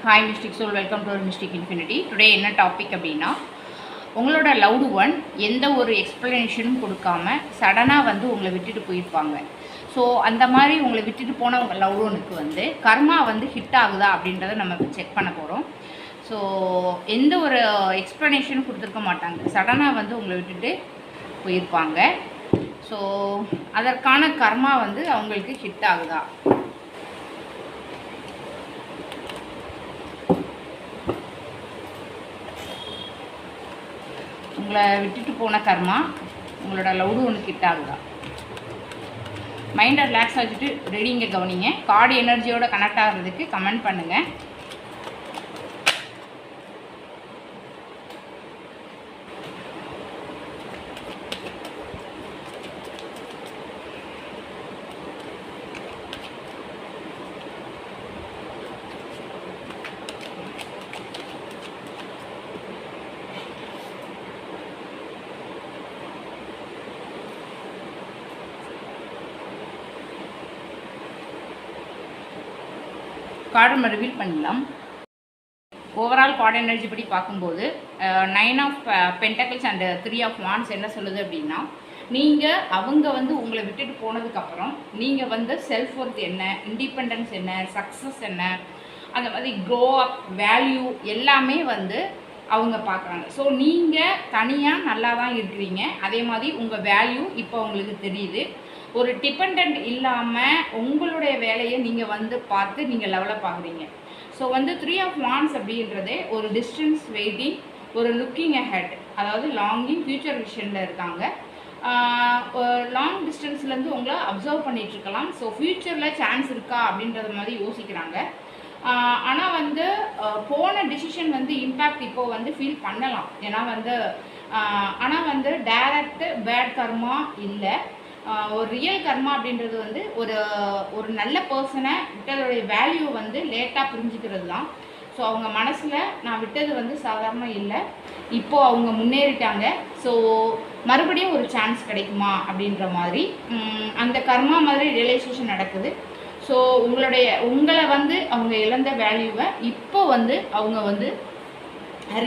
Hi Mystic Soul, welcome to our Mystic Infinity. Today என்ன topic அப்படின்னா, உங்களோட loved one எந்த ஒரு எக்ஸ்ப்ளனேஷனும் கொடுக்காம சடனாக வந்து உங்களை விட்டுட்டு போயிருப்பாங்க. ஸோ அந்த மாதிரி உங்களை விட்டுட்டு போன உங்கள் லவ் ஒனுக்கு வந்து கர்மா வந்து ஹிட் ஆகுதா அப்படின்றத நம்ம செக் பண்ண போகிறோம். ஸோ எந்த ஒரு எக்ஸ்ப்ளனேஷனும் கொடுத்துருக்க மாட்டாங்க, சடனாக வந்து உங்களை விட்டுட்டு போயிருப்பாங்க. ஸோ அதற்கான கர்மா வந்து அவங்களுக்கு ஹிட் ஆகுதா? உங்களை விட்டுட்டு போன கர்மா உங்களோட லவ்டு ஒன்று கிட்ட ஆகுதா? மைண்டை ரிலாக்ஸ் வச்சுட்டு ரீடிங்கை கவனிங்க. கார்டு எனர்ஜியோட கனெக்ட் ஆகிறதுக்கு கமெண்ட் பண்ணுங்கள். கார்டு நம்ம ரிவீல் பண்ணலாம். ஓவரால் கார்டு எனர்ஜி படி பார்க்கும்போது 9 of pentacles and 3 of wands என்ன சொல்லுது அப்படின்னா, நீங்கள் அவங்க வந்து உங்களை விட்டுட்டு போனதுக்கப்புறம் நீங்கள் வந்து செல்ஃப் ஒர்த் என்ன, இண்டிபெண்டன்ஸ் என்ன, சக்ஸஸ் என்ன, அந்த மாதிரி க்ரோ அப் வேல்யூ எல்லாமே வந்து அவங்க பார்க்குறாங்க. ஸோ நீங்கள் தனியாக நல்லா தான் இருக்கிறீங்க, அதே மாதிரி உங்கள் வேல்யூ இப்போ உங்களுக்கு தெரியுது. ஒரு டிபெண்ட் இல்லாமல் உங்களுடைய வேலையை நீங்கள் வந்து பார்த்து நீங்கள் லெவலப் ஆகுறீங்க. ஸோ வந்து 3 ஆஃப் வாண்ட்ஸ் அப்படின்றதே ஒரு டிஸ்டன்ஸ் வெயிட்டிங், ஒரு லுக்கிங் அஹெட், அதாவது லாங்கிங் ஃப்யூச்சர் விஷனில் இருக்காங்க. லாங் டிஸ்டன்ஸ்லேருந்து உங்களை அப்சர்வ் பண்ணிகிட்ருக்கலாம். ஸோ ஃப்யூச்சரில் சான்ஸ் இருக்கா அப்படின்றத மாதிரி யோசிக்கிறாங்க. ஆனால் வந்து போன டிசிஷன் வந்து இம்பேக்ட் இப்போது வந்து ஃபீல் பண்ணலாம். ஏன்னா வந்து ஆனால் வந்து டைரக்ட் பேட் கர்மா இல்லை, ஒரு ரியல் கர்மா அப்படின்றது வந்து ஒரு நல்ல பர்சனை விட்டதோடைய வேல்யூ வந்து லேட்டாக புரிஞ்சுக்கிறது தான். ஸோ அவங்க மனசில் நான் விட்டது வந்து சாதாரண இல்லை, இப்போது அவங்க முன்னேறிட்டாங்க. ஸோ மறுபடியும் ஒரு சான்ஸ் கிடைக்குமா அப்படின்ற மாதிரி அந்த கர்மா மாதிரி ரியலைசேஷன் நடக்குது. ஸோ உங்களை வந்து அவங்க இழந்த வேல்யூவை இப்போ வந்து அவங்க வந்து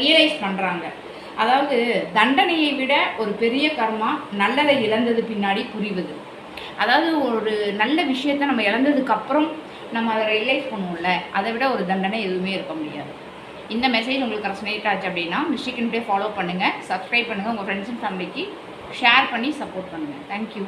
ரியலைஸ் பண்ணுறாங்க. அதாவது தண்டனையை விட ஒரு பெரிய கர்மா நல்லதை இழந்தது பின்னாடி புரிவது. அதாவது ஒரு நல்ல விஷயத்தை நம்ம இழந்ததுக்கப்புறம் நம்ம அதை ரியலைஸ் பண்ணுவோம்ல, அதை விட ஒரு தண்டனை எதுவுமே இருக்க முடியாது. இந்த மெசேஜ் உங்களுக்கு ரெசனேட் ஆச்சு அப்படின்னா மிஸ்டிக் இன்ஃபினிட்டி ஃபாலோ பண்ணுங்கள், சப்ஸ்கிரைப் பண்ணுங்கள், உங்கள் ஃப்ரெண்ட்ஸ் அண்ட் ஃபேமிலிக்கு ஷேர் பண்ணி சப்போர்ட் பண்ணுங்கள். தேங்க்யூ.